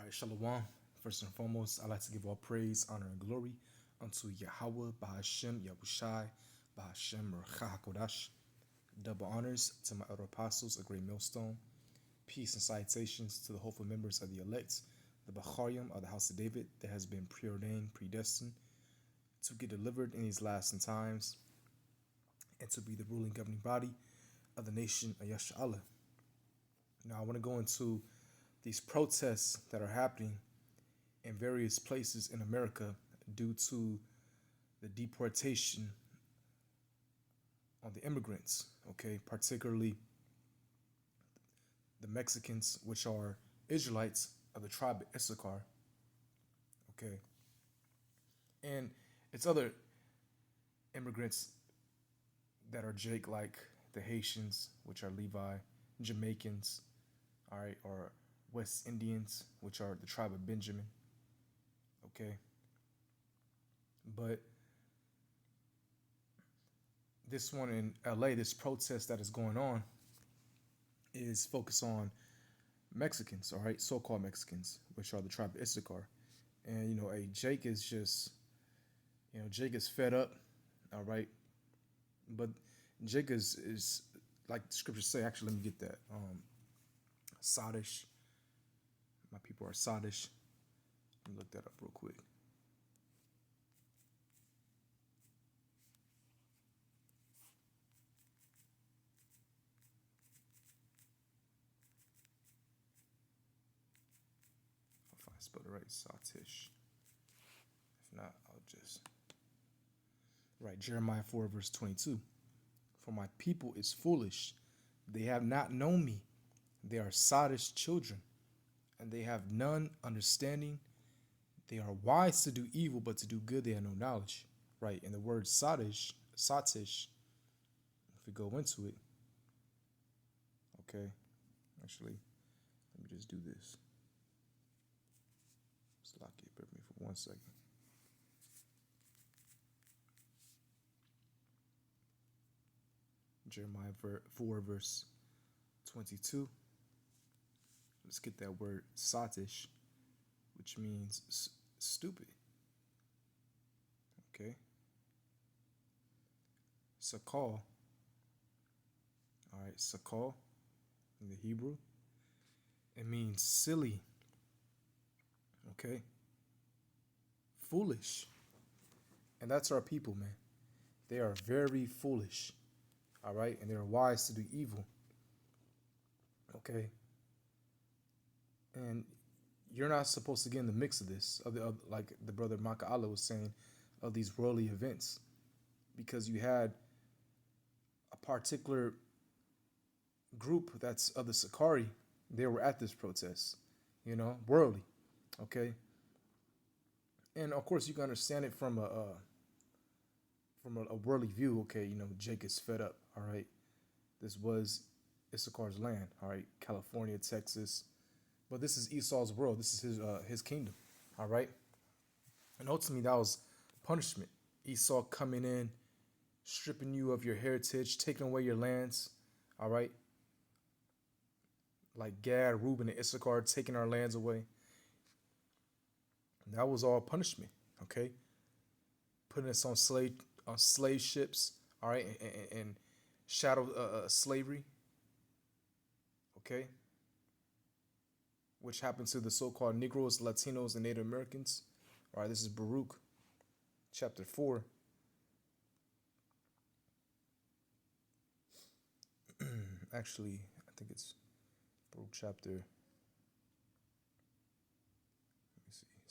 right, Shalom. First and foremost, I'd like to give all praise, honor, and glory unto Yahweh, Bahashem, Yahushai, Bahashem, Ruach HaKodash. Double honors to my elder apostles, a great millstone. Peace and salutations to the hopeful members of the elect, the Bacharium of the house of David that has been preordained, predestined to get delivered in these last times and to be the ruling governing body of the nation of Yasharallah. Now, I want to go into these protests that are happening in various places in America due to the deportation on the immigrants, okay, particularly the Mexicans, which are Israelites of the tribe of Issachar, okay, and it's other immigrants that are Jake, like the Haitians, which are Levi, Jamaicans, all right, or West Indians, which are the tribe of Benjamin, okay, but this one in LA, this protest that is going on, is focused on Mexicans, all right, so-called Mexicans, which are the tribe of Issachar. And, Jake is just, Jake is fed up, all right. But Jake is like the scriptures say, actually, let me get that. Sadish. My people are Sadish. Let me look that up real quick. If I spell it right, Satish. If not, I'll just. Right, Jeremiah 4, verse 22. For my people is foolish. They have not known me. They are sottish children, and they have none understanding. They are wise to do evil, but to do good they have no knowledge. Right, and the word sottish, if we go into it, okay, actually, let me just do this. Lock it, bear with me for 1 second. Jeremiah 4, verse 22. Let's get that word satish, which means stupid. Okay. Sakal. All right, sakal in the Hebrew. It means silly. Okay. Foolish. And that's our people, man. They are very foolish. All right. And they're wise to do evil. Okay. And you're not supposed to get in the mix of this, like the brother Maka Allah was saying, of these worldly events, because you had a particular group that's of the Sakari. They were at this protest, worldly. Okay. And of course, you can understand it from a worldly view. Okay, Jake is fed up. All right, this was Issachar's land. All right, California, Texas, but this is Esau's world. This is his kingdom. All right, and ultimately that was punishment. Esau coming in, stripping you of your heritage, taking away your lands. All right, like Gad, Reuben, and Issachar taking our lands away. That was all punishment, okay? Putting us on slave ships, all right, and shadow slavery, okay? Which happened to the so-called Negroes, Latinos, and Native Americans. All right, this is Baruch, chapter 4. Actually, I think it's Baruch chapter.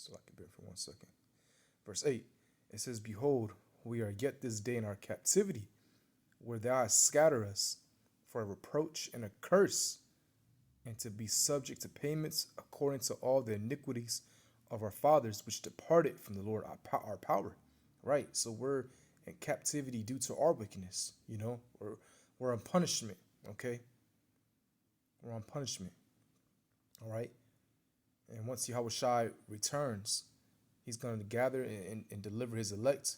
So I can bear for 1 second. Verse 8, it says, behold, we are yet this day in our captivity, where thou hast scattered us for a reproach and a curse, and to be subject to payments according to all the iniquities of our fathers, which departed from the Lord our power. Right? So we're in captivity due to our wickedness, we're on punishment, okay? We're on punishment, all right? And once Yahushai returns, he's going to gather and deliver his elect.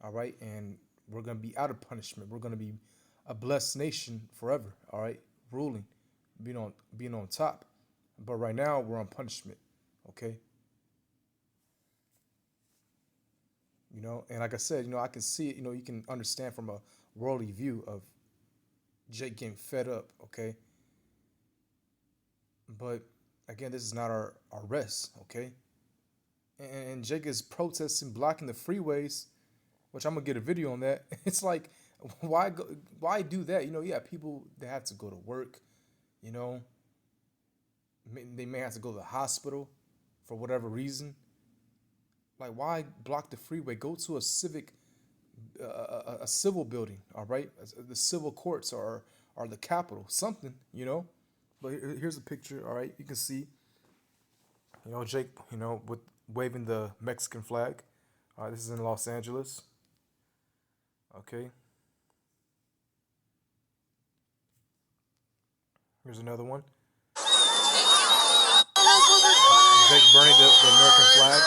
All right. And we're going to be out of punishment. We're going to be a blessed nation forever. All right. Ruling, being on top. But right now we're on punishment. Okay. And like I said, I can see it. You can understand from a worldly view of Jake getting fed up. Okay. But again, this is not our rest. Okay. And Jake is protesting, blocking the freeways, which I'm gonna get a video on that. It's like, why do that? Yeah, people they have to go to work. You know, they may have to go to the hospital for whatever reason. Like, why block the freeway? Go to a a civil building. All right, the civil courts or the Capitol, something. But here's a picture. All right, you can see. Jake. With waving the Mexican flag. All right, this is in Los Angeles. Okay. Here's another one. Jake burning the American flag.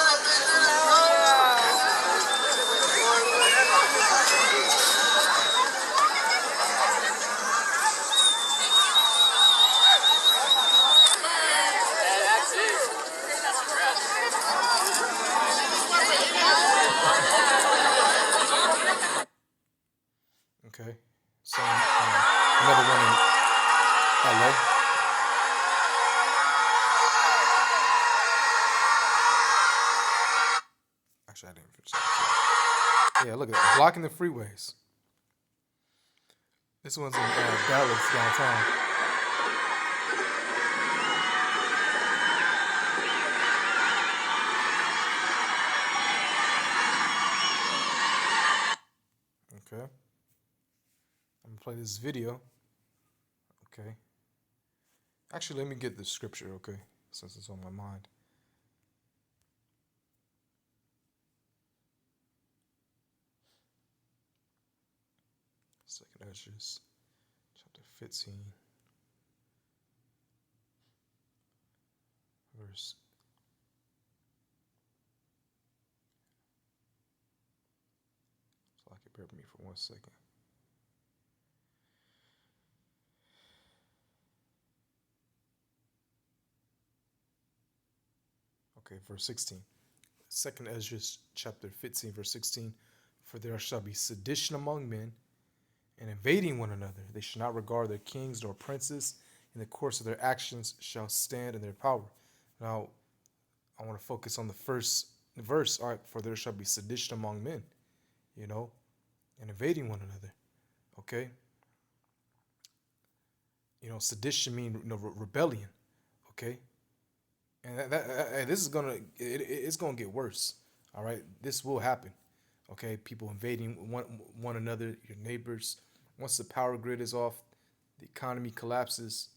Okay. So another one in LA. Actually, I didn't finish that. Yeah, look at that. Blocking the freeways. This one's in Dallas, downtown. Okay. I'm going to play this video. Okay. Actually, let me get the scripture, okay, since it's on my mind. Second Esdras, chapter 15, verse. So I can bear with me for 1 second. Okay, verse 16. Second Esdras, chapter 15, verse 16. For there shall be sedition among men, and invading one another. They shall not regard their kings nor princes. In the course of their actions shall stand in their power. Now, I want to focus on the first verse. All right, for there shall be sedition among men, and invading one another. Okay. Sedition means rebellion. Okay. And this is it's gonna get worse. All right, this will happen. Okay, people invading one another, your neighbors. Once the power grid is off, the economy collapses.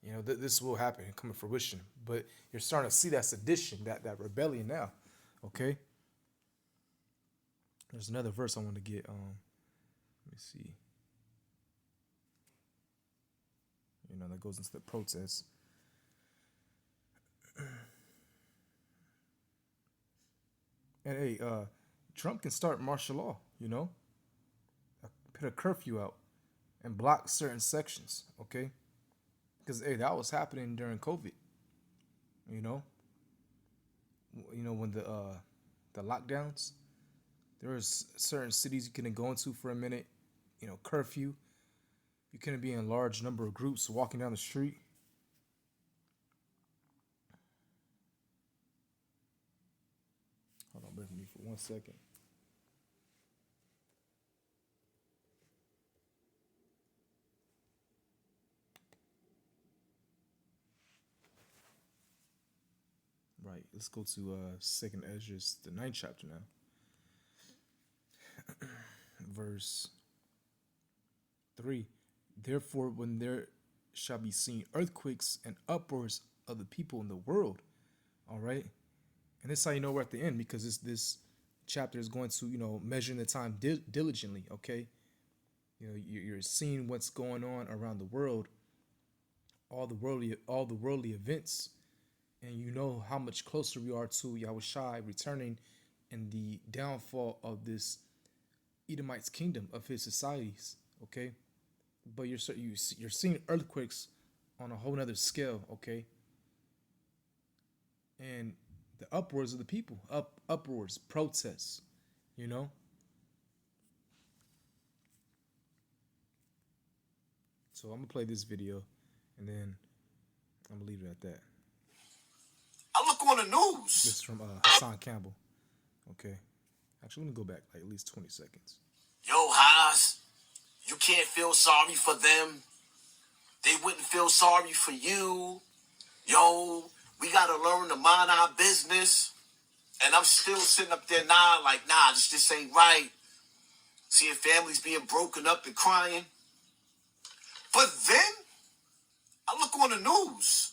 This will happen and come to fruition. But you're starting to see that sedition, that rebellion now. Okay. There's another verse I want to get. Let me see. That goes into the protest. And hey, Trump can start martial law, put a curfew out and block certain sections, okay? Because hey, that was happening during COVID, when the lockdowns, there was certain cities you couldn't go into for a minute, curfew. You couldn't be in large number of groups walking down the street. Hold on, bear with me for 1 second. Right, let's go to Second Esdras, the 9th chapter now. Verse 3. Therefore, when there shall be seen earthquakes and uproars of the people in the world, all right? And this is how you know we're at the end, because this chapter is going to, measuring the time diligently, okay? You're seeing what's going on around the world, all the worldly events, and you know how much closer we are to Yahushua returning and the downfall of this Edomite's kingdom, of his societies, okay? But you're seeing earthquakes on a whole nother scale, okay? And The upwards of the people, upwards, protests, you know. So I'm gonna play this video, and then I'm gonna leave it at that. I look on the This news. is from Hassan Campbell. Okay, actually, let me go back like at least 20 seconds. Yo, Haas, you can't feel sorry for them. They wouldn't feel sorry for you. Yo, we gotta learn to mind our business. And I'm still sitting up there nah, this ain't right. Seeing families being broken up and crying. But then I look on the news.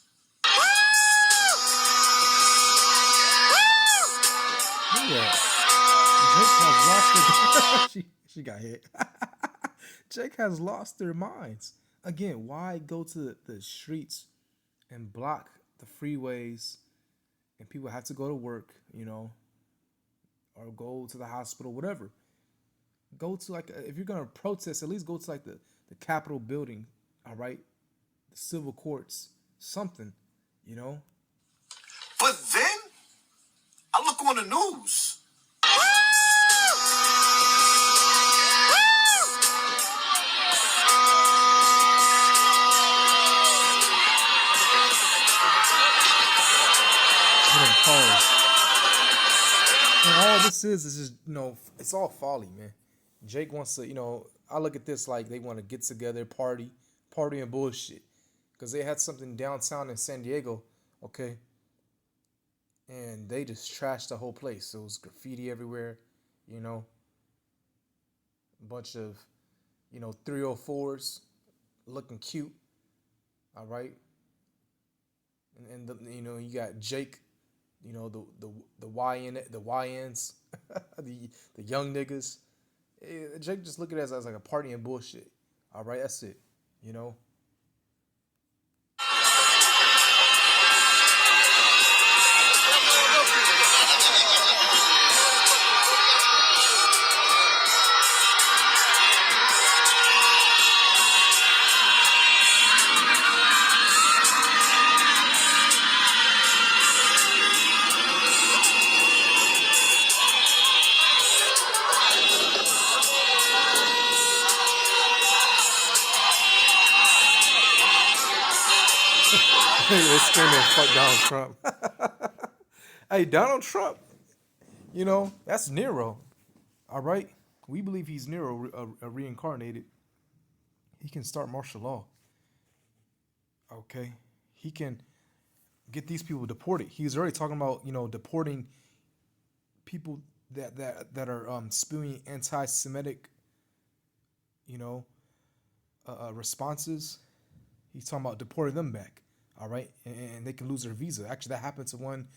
Yeah, Jake has lost their she got hit. Jake has lost their minds. Again, why go to the streets and block the freeways and people have to go to work, you know, or go to the hospital, whatever. Go to like if you're gonna protest, at least go to like the Capitol building, all right, the civil courts, something, you know. But then I look on the news. Cars. And all this is just, you know, it's all folly, man. Jake wants to, you know, I look at this like they want to get together, party and bullshit. Because they had something downtown in San Diego, okay? And they just trashed the whole place. There was graffiti everywhere, you know. A bunch of, you know, 304s looking cute, all right? You know, you got Jake, you know, the YNs, the young niggas. Jake just look at it as like a party and bullshit. All right, that's it. You know. They're screaming, "Fuck Donald Trump." Hey, Donald Trump. You know that's Nero. All right, we believe he's Nero, reincarnated. He can start martial law. Okay, he can get these people deported. He's already talking about, you know, deporting people that are spewing anti-Semitic, you know, responses. He's talking about deporting them back. All right, and they can lose their visa. Actually, that happened to one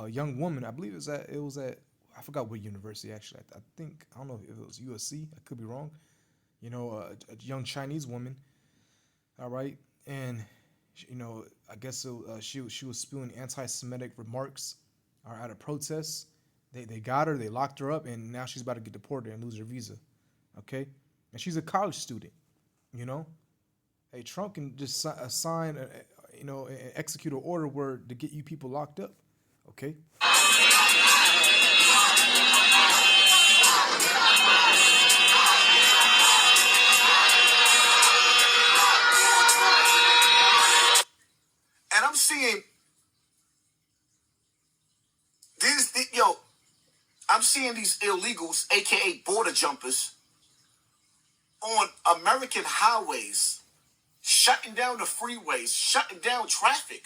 young woman. I believe it was at I forgot what university actually. I think I don't know if it was USC. I could be wrong. You know, a young Chinese woman. All right, and you know, I guess she was spewing anti-Semitic remarks at a protest. They got her. They locked her up, and now she's about to get deported and lose her visa. Okay, and she's a college student. You know, hey, Trump can just assign, you know, and execute an order where to get you people locked up. Okay. And I'm seeing yo, I'm seeing these illegals, aka border jumpers, on American highways, shutting down the freeways, shutting down traffic,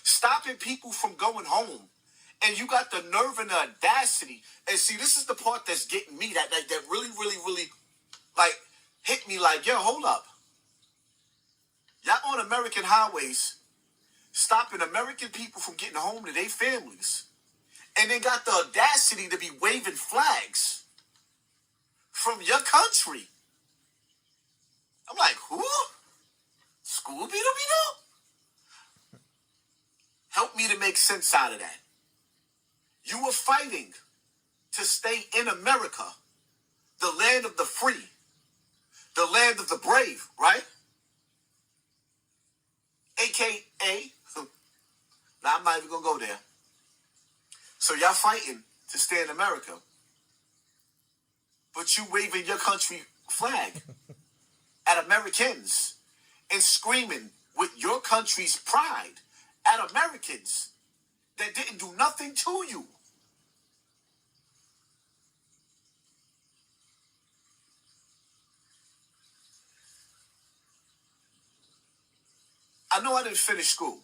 stopping people from going home. And you got the nerve and the audacity. And see, this is the part that's getting me, that really, really, really, like, hit me like, yo, hold up. Y'all on American highways, stopping American people from getting home to their families. And they got the audacity to be waving flags from your country. I'm like, who? Scooby-Doo? Help me to make sense out of that. You were fighting to stay in America, the land of the free, the land of the brave, right? AKA, now I'm not even going to go there. So y'all fighting to stay in America, but you waving your country flag at Americans and screaming with your country's pride at Americans that didn't do nothing to you. I know I didn't finish school.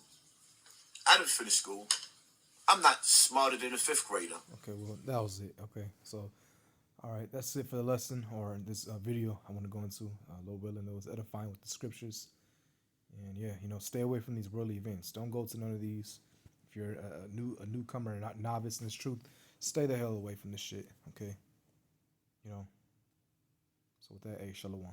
I'm not smarter than a fifth grader. Okay, well, that was it. Okay, so, all right, that's it for the lesson or this video I want to go into. Lord willing, it was edifying with the scriptures. And yeah, stay away from these worldly events. Don't go to none of these. If you're a newcomer, not novice in this truth, stay the hell away from this shit. Okay, So with that, hey, shalom.